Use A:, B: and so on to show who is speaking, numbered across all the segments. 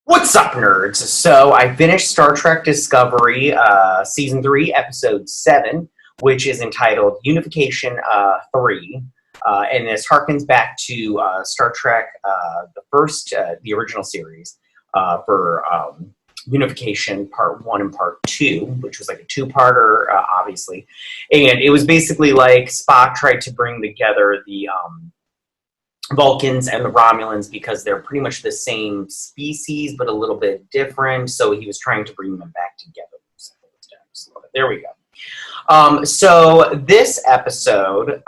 A: What's up, nerds? So I finished Star Trek Discovery, Season 3, Episode 7, which is entitled Unification 3. And this harkens back to Star Trek, the original series, for Unification Part 1 and Part 2, which was like a two-parter, obviously. And it was basically like Spock tried to bring together the Vulcans and the Romulans because they're pretty much the same species, but a little bit different. So he was trying to bring them back together. There we go. So this episode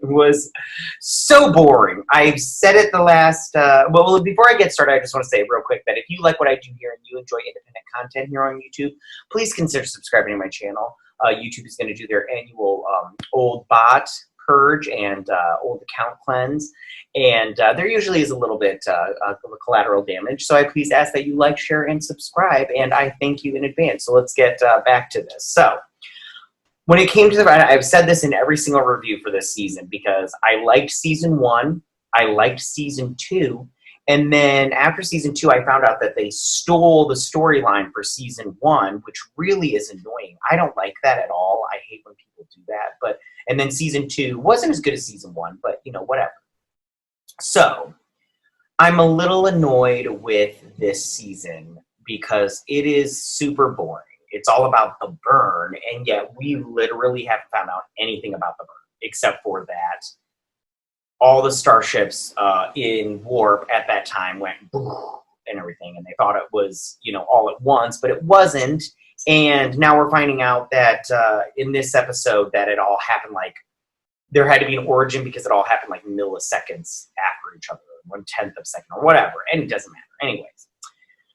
A: was so boring. I've said it the last, well, before I get started, I just want to say real quick that if you like what I do here and you enjoy independent content here on YouTube, please consider subscribing to my channel. YouTube is going to do their annual old bot purge and old account cleanse, and there usually is a little bit of collateral damage, so I please ask that you like, share, and subscribe, and I thank you in advance. So let's get back to this. So when it came to I've said this in every single review for this season because I liked Season 1, I liked Season 2, and then after Season 2 I found out that they stole the storyline for Season 1, which really is annoying. I don't like that at all. I hate when people do that, and then Season 2 wasn't as good as Season 1, but, you know, whatever. So, I'm a little annoyed with this season because it is super boring. It's all about the burn, and yet we literally haven't found out anything about the burn, except for that all the starships in warp at that time went and everything, and they thought it was, you know, all at once, but it wasn't. And now we're finding out that in this episode that it all happened like, there had to be an origin because it all happened like milliseconds after each other, 1/10 of a second or whatever, and it doesn't matter. Anyways.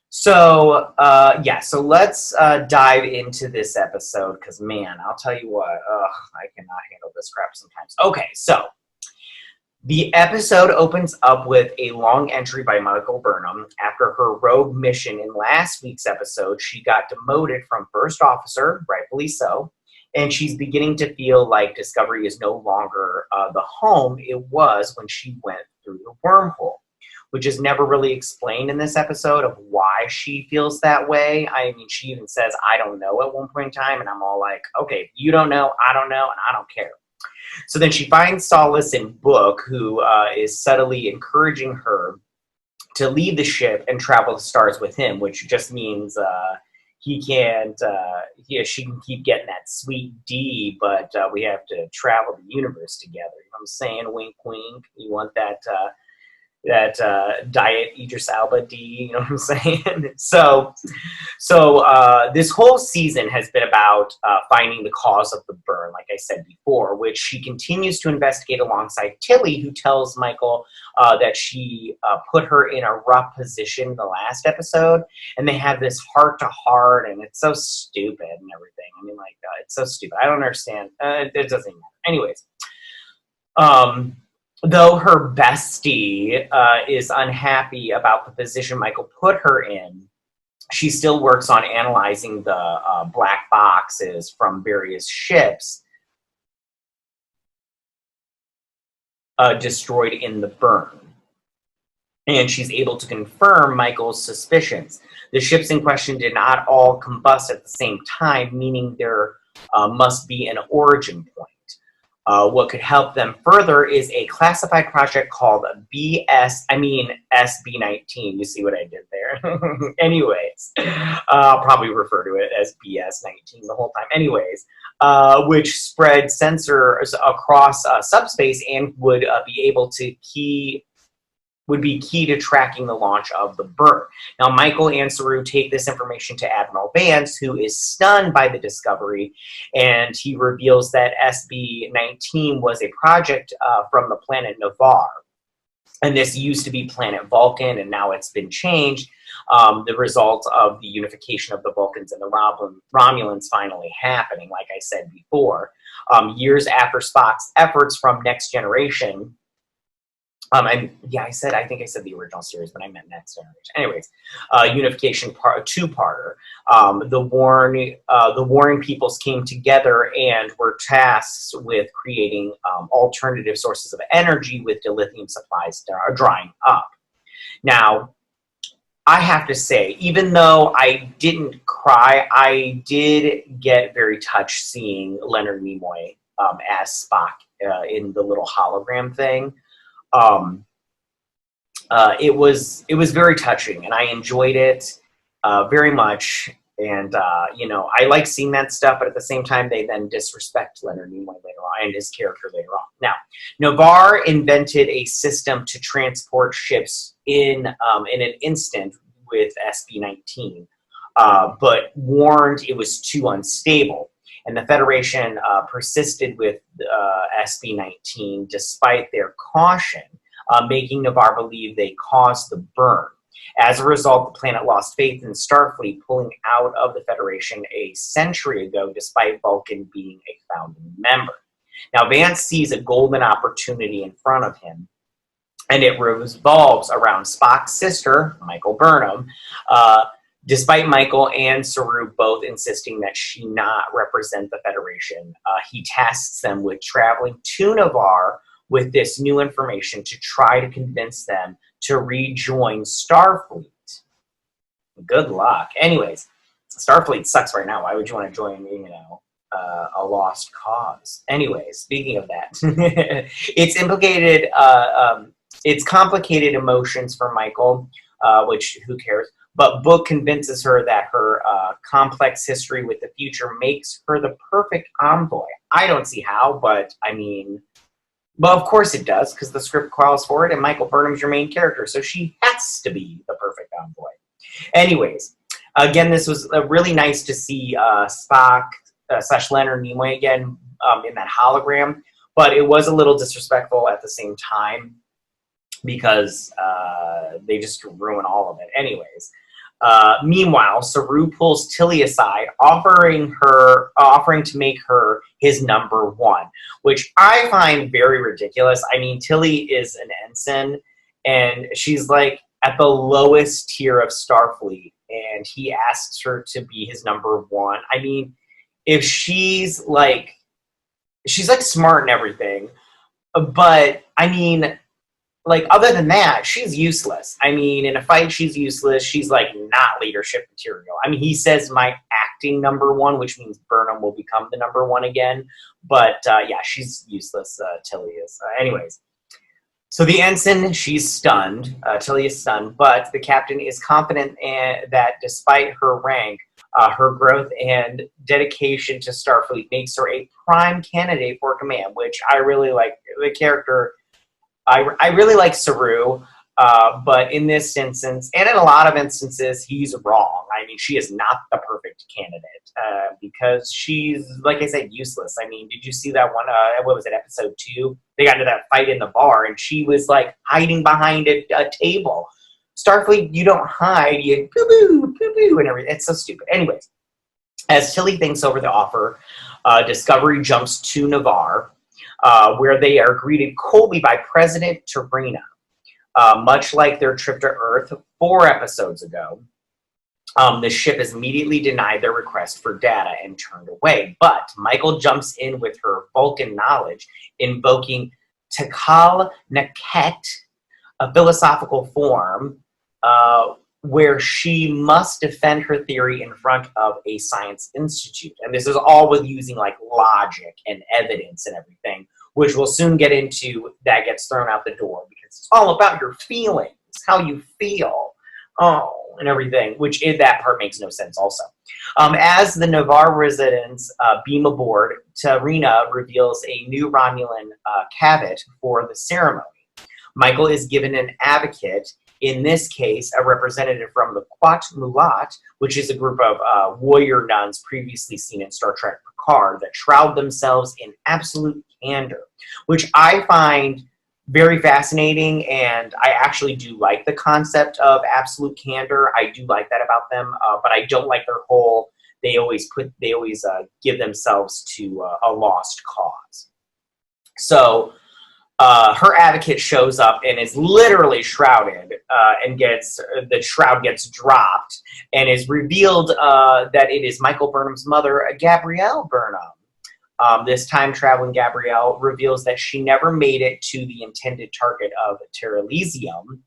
A: So, yeah, so let's dive into this episode because, man, I'll tell you what, I cannot handle this crap sometimes. Okay, so the episode opens up with a long entry by Michael Burnham. After her rogue mission in last week's episode, she got demoted from first officer, rightfully so, and she's beginning to feel like Discovery is no longer the home it was when she went through the wormhole, which is never really explained in this episode of why she feels that way. I mean, she even says, I don't know at one point in time, and I'm all like, okay, you don't know, and I don't care. So then she finds solace in Book, who is subtly encouraging her to leave the ship and travel the stars with him, which just means she can keep getting that sweet D, but we have to travel the universe together. You know what I'm saying? Wink, wink. You want that diet Idris Elba D, you know what I'm saying? So this whole season has been about finding the cause of the burn, like I said before, which she continues to investigate alongside Tilly, who tells Michael that she put her in a rough position in the last episode, and they have this heart-to-heart, and it's so stupid and everything. I mean, like, it's so stupid. I don't understand. It doesn't matter. Anyways, though her bestie is unhappy about the position Michael put her in, she still works on analyzing the black boxes from various ships destroyed in the burn. And she's able to confirm Michael's suspicions. The ships in question did not all combust at the same time, meaning there must be an origin point. What could help them further is a classified project called SB19. You see what I did there? Anyways, I'll probably refer to it as BS19 the whole time. Anyways, which spread sensors across subspace and would be key to tracking the launch of the burn. Now, Michael and Saru take this information to Admiral Vance, who is stunned by the discovery, and he reveals that SB19 was a project from the planet Navarre. And this used to be planet Vulcan, and now it's been changed. The result of the unification of the Vulcans and the Romulans finally happening, like I said before. Years after Spock's efforts from Next Generation, I think I said the original series, but I meant Next Generation. Anyways, Unification two-parter. The warring peoples came together and were tasked with creating alternative sources of energy with dilithium supplies drying up. Now, I have to say, even though I didn't cry, I did get very touched seeing Leonard Nimoy as Spock in the little hologram thing. Um, it was very touching, and I enjoyed it very much. And you know, I like seeing that stuff, but at the same time, they then disrespect Leonard Nimoy later on and his character later on. Now, Navarre invented a system to transport ships in an instant with SB-19, but warned it was too unstable. And the Federation persisted with SB-19 despite their caution, making Navarre believe they caused the burn. As a result, the planet lost faith in Starfleet, pulling out of the Federation a century ago, despite Vulcan being a founding member. Now, Vance sees a golden opportunity in front of him, and it revolves around Spock's sister, Michael Burnham, despite Michael and Saru both insisting that she not represent the Federation. He tasks them with traveling to Navarre with this new information to try to convince them to rejoin Starfleet. Good luck. Anyways, Starfleet sucks right now. Why would you want to join, you know, a lost cause? Anyways, speaking of that, it's complicated emotions for Michael, which who cares? But Book convinces her that her complex history with the future makes her the perfect envoy. I don't see how, but I mean, well, of course it does, because the script calls for it, and Michael Burnham's your main character, so she has to be the perfect envoy. Anyways, again, this was really nice to see Spock / Leonard Nimoy again in that hologram, but it was a little disrespectful at the same time, because they just ruin all of it. Anyways, meanwhile, Saru pulls Tilly aside, offering to make her his number one, which I find very ridiculous. I mean, Tilly is an ensign, and she's like at the lowest tier of Starfleet, and he asks her to be his number one. I mean, if she's like smart and everything, but I mean, like, other than that, she's useless. I mean, in a fight, she's useless. She's, like, not leadership material. I mean, he says my acting number one, which means Burnham will become the number one again. But, yeah, she's useless, Tilly is. Anyways, so the ensign, she's stunned. Tilly is stunned. But the captain is confident that despite her rank, her growth and dedication to Starfleet makes her a prime candidate for command, which I really like. The character... I really like Saru, but in this instance, and in a lot of instances, he's wrong. I mean, she is not the perfect candidate because she's, like I said, useless. I mean, did you see that one, what was it, episode 2? They got into that fight in the bar, and she was, like, hiding behind a table. Starfleet, you don't hide, you poo-poo, poo-poo, and everything. It's so stupid. Anyways, as Tilly thinks over the offer, Discovery jumps to Navarre, where they are greeted coldly by President Tarina. Much like their trip to Earth 4 episodes ago, the ship is immediately denied their request for data and turned away. But Michael jumps in with her Vulcan knowledge, invoking Takal Naket, a philosophical form where she must defend her theory in front of a science institute. And this is all with using like logic and evidence and everything, which we'll soon get into. That gets thrown out the door because it's all about your feelings, how you feel, and everything, which that part makes no sense also. As the Navarre residents beam aboard, Tarina reveals a new Romulan cadet for the ceremony. Michael is given an advocate, in this case, a representative from the Quat Mulat, which is a group of warrior nuns previously seen in Star Trek Picard that shroud themselves in absolute candor, which I find very fascinating, and I actually do like the concept of absolute candor. I do like that about them, but I don't like their whole, they always give themselves to a lost cause. So, her advocate shows up and is literally shrouded, and the shroud gets dropped, and is revealed that it is Michael Burnham's mother, Gabrielle Burnham. This time-traveling Gabrielle reveals that she never made it to the intended target of Terrelysium,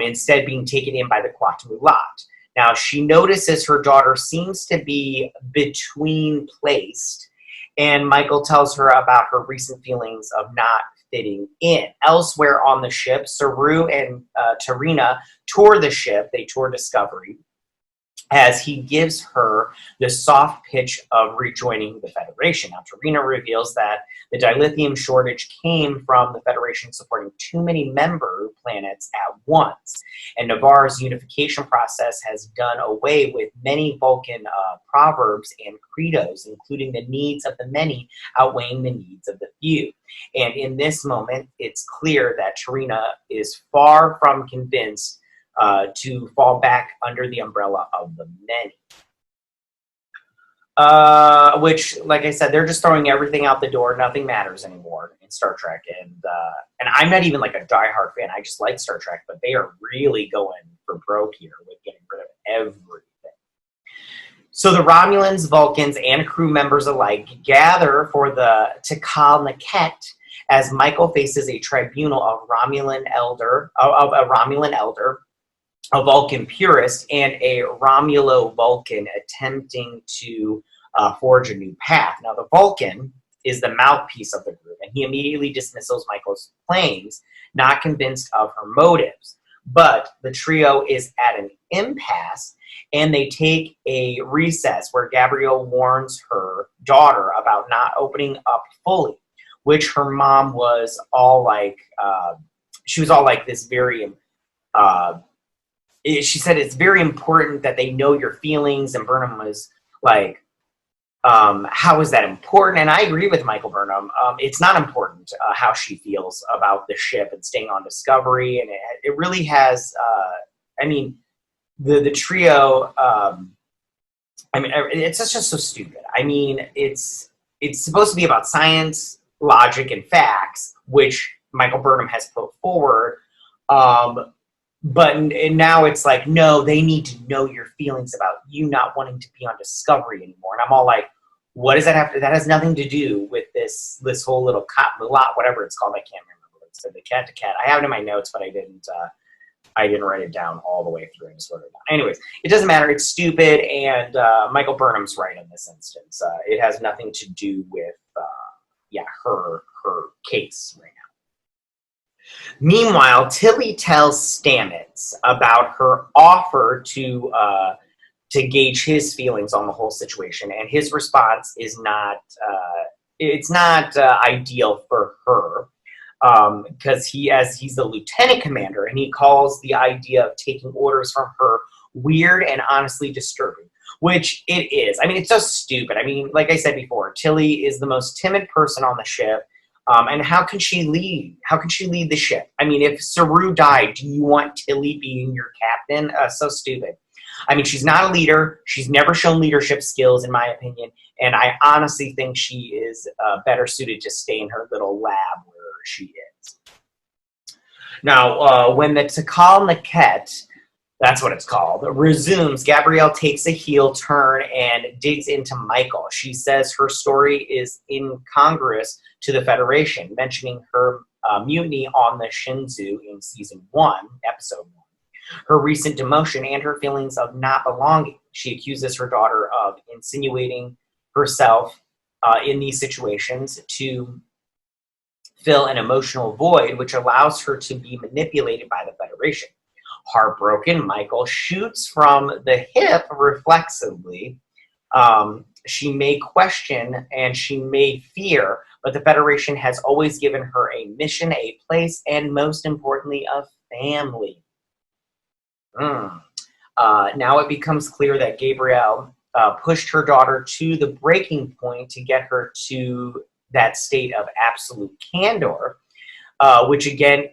A: instead being taken in by the Quat-Mulat. Now, she notices her daughter seems to be between placed, and Michael tells her about her recent feelings of not fitting in. Elsewhere on the ship, Saru and Tarina tour the ship. They tour Discovery, as he gives her the soft pitch of rejoining the Federation. Now, Tarina reveals that the dilithium shortage came from the Federation supporting too many member planets at once, and Navarre's unification process has done away with many Vulcan proverbs and credos, including the needs of the many outweighing the needs of the few. And in this moment, it's clear that Tarina is far from convinced to fall back under the umbrella of the many. Which, like I said, they're just throwing everything out the door. Nothing matters anymore in Star Trek. And I'm not even like a diehard fan. I just like Star Trek, but they are really going for broke here with getting rid of everything. So the Romulans, Vulcans, and crew members alike gather for the Tikal Naket as Michael faces a tribunal of a Romulan elder, a Vulcan purist, and a Romulo-Vulcan attempting to forge a new path. Now, the Vulcan is the mouthpiece of the group, and he immediately dismisses Michael's claims, not convinced of her motives. But the trio is at an impasse, and they take a recess where Gabrielle warns her daughter about not opening up fully, which her mom was all like, she was all like this very, she said it's very important that they know your feelings, and Burnham was like, how is that important? And I agree with Michael Burnham. It's not important how she feels about the ship and staying on Discovery, and it really has, I mean, the trio, I mean, it's just so stupid. I mean, it's supposed to be about science, logic, and facts, which Michael Burnham has put forward, but now it's like, no, they need to know your feelings about you not wanting to be on Discovery anymore. And I'm all like, what does that have to, that has nothing to do with this whole little Quat-Mulat, whatever it's called. I can't remember what it said, the cat to cat. I have it in my notes, but I didn't write it down all the way through. I just wrote it down. Anyways, it doesn't matter. It's stupid, and Michael Burnham's right in this instance. It has nothing to do with, her case right now. Meanwhile, Tilly tells Stamets about her offer to gauge his feelings on the whole situation, and his response is not ideal for her, because he's the lieutenant commander, and he calls the idea of taking orders from her weird and honestly disturbing, which it is. I mean, it's so stupid. I mean, like I said before, Tilly is the most timid person on the ship. And how can she lead? How can she lead the ship? I mean, if Saru died, do you want Tilly being your captain? So stupid. I mean, she's not a leader. She's never shown leadership skills, in my opinion. And I honestly think she is better suited to stay in her little lab where she is. Now, when the Tikal Naket, that's what it's called, resumes, Gabrielle takes a heel turn and digs into Michael. She says her story is incongruous to the Federation, mentioning her mutiny on the Shinzu in Season 1, Episode 1, her recent demotion, and her feelings of not belonging. She accuses her daughter of insinuating herself in these situations to fill an emotional void, which allows her to be manipulated by the Federation. Heartbroken, Michael shoots from the hip reflexively. She may question and she may fear, but the Federation has always given her a mission, a place, and most importantly, a family. Now it becomes clear that Gabrielle pushed her daughter to the breaking point to get her to that state of absolute candor, which again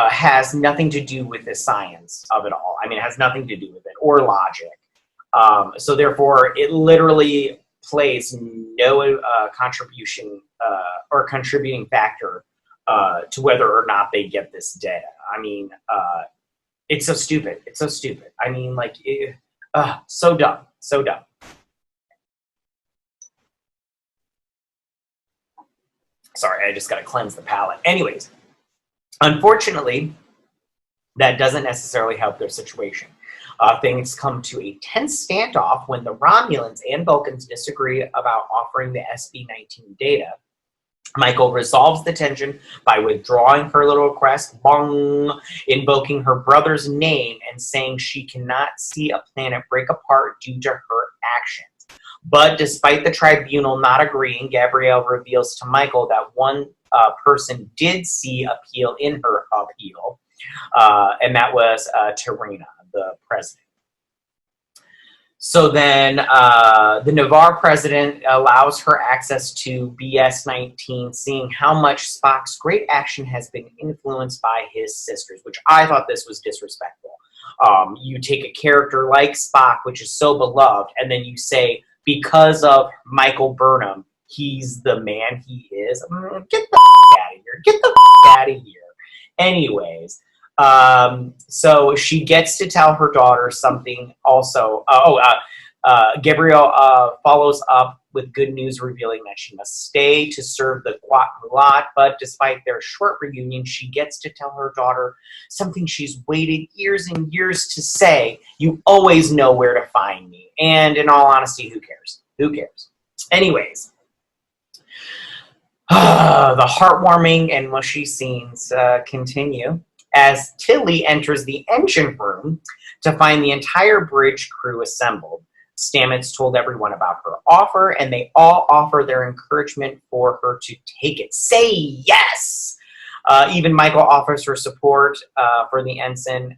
A: has nothing to do with the science of it all. I mean, it has nothing to do with it, or logic. So therefore, it literally plays no contribution or contributing factor to whether or not they get this data. I mean, it's so stupid. It's so stupid. I mean, like, so dumb. So dumb. Sorry, I just got to cleanse the palate. Anyways, unfortunately, that doesn't necessarily help their situation. Things come to a tense standoff when the Romulans and Vulcans disagree about offering the SB-19 data. Micheal resolves the tension by withdrawing her little request, bong, invoking her brother's name and saying she cannot see a planet break apart due to her actions. But despite the tribunal not agreeing, Gabrielle reveals to Micheal that one person did see appeal in her appeal, and that was Tarina, the president. So then the Navarre president allows her access to BS-19, seeing how much Spock's great action has been influenced by his sisters, which I thought this was disrespectful. You take a character like Spock, which is so beloved, and then you say, because of Michael Burnham, he's the man he is. Get the out of here. Get the out of here. Anyways. So she gets to tell her daughter something also. Gabrielle follows up with good news, revealing that she must stay to serve the Guat, but despite their short reunion, she gets to tell her daughter something she's waited years and years to say: you always know where to find me. And in all honesty, who cares? Who cares? Anyways. The heartwarming and mushy scenes continue as Tilly enters the engine room to find the entire bridge crew assembled. Stamets told everyone about her offer, and they all offer their encouragement for her to take it. Say yes! Even Micheal offers her support for the ensign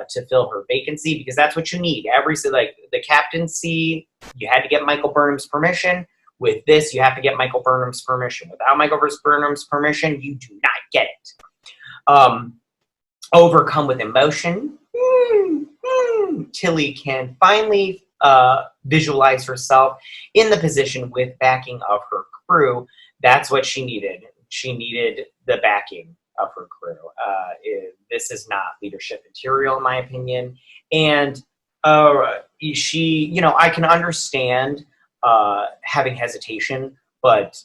A: to fill her vacancy, because that's what you need. Like the captaincy, you had to get Michael Burnham's permission. With this, you have to get Michael Burnham's permission. Without Michael Burnham's permission, you do not get it. Overcome with emotion, Tilly can finally visualize herself in the position with backing of her crew. That's what she needed. She needed the backing of her crew. This is not leadership material, in my opinion. And I can understand having hesitation, but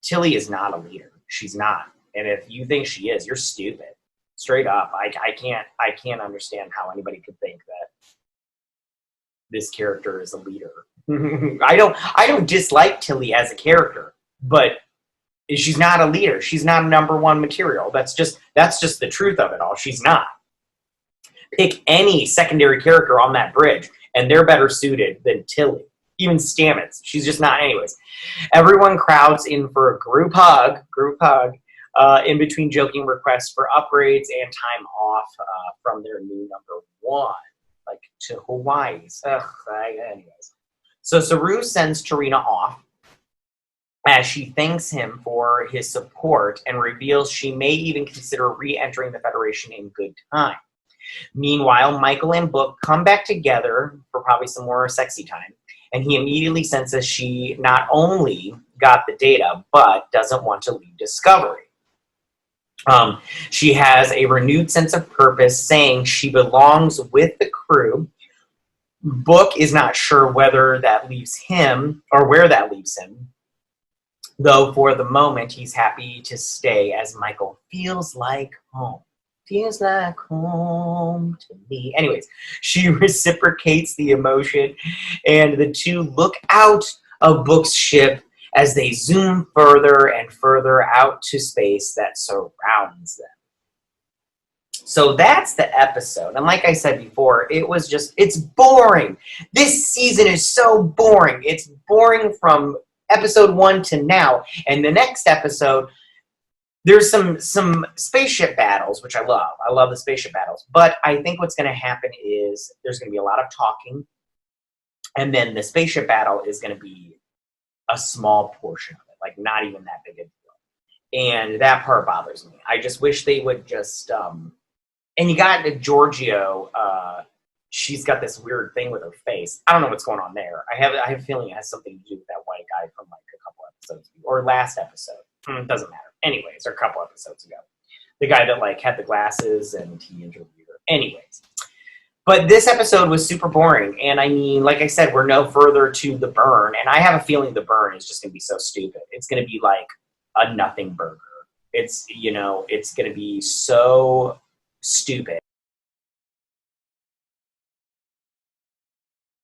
A: Tilly is not a leader. She's not. And if you think she is, you're stupid. Straight up. I can't understand how anybody could think that this character is a leader. I don't dislike Tilly as a character, but she's not a leader. She's not a number one material. That's just the truth of it all. She's not. Pick any secondary character on that bridge, and they're better suited than Tilly. Even Stamets. She's just not. Anyways, everyone crowds in for a group hug, in between joking requests for upgrades and time off from their new number one, like to Hawaii. Anyways. So Saru sends Tarina off as she thanks him for his support and reveals she may even consider re-entering the Federation in good time. Meanwhile, Micheal and Book come back together for probably some more sexy time, and he immediately senses she not only got the data, but doesn't want to leave Discovery. She has a renewed sense of purpose, saying she belongs with the crew. Book is not sure whether that leaves him or where that leaves him, though for the moment he's happy to stay as Micheal feels like home. Feels like home to me. Anyways, she reciprocates the emotion, and the two look out of Book's ship as they zoom further and further out to space that surrounds them. So that's the episode. And like I said before, it's boring. This season is so boring. It's boring from episode 1 to now. And the next episode, there's some spaceship battles, which I love. I love the spaceship battles. But I think what's going to happen is there's going to be a lot of talking. And then the spaceship battle is going to be a small portion of it. Like, not even that big a deal. And that part bothers me. I just wish they would just... and you got Giorgio. She's got this weird thing with her face. I don't know what's going on there. I have a feeling it has something to do with that white guy from like a couple episodes ago, or last episode. It doesn't matter. Anyways, or a couple episodes ago. The guy that like had the glasses and he interviewed her. Anyways. But this episode was super boring. And I mean, like I said, we're no further to the burn. And I have a feeling the burn is just going to be so stupid. It's going to be like a nothing burger. It's, you know, it's going to be so stupid.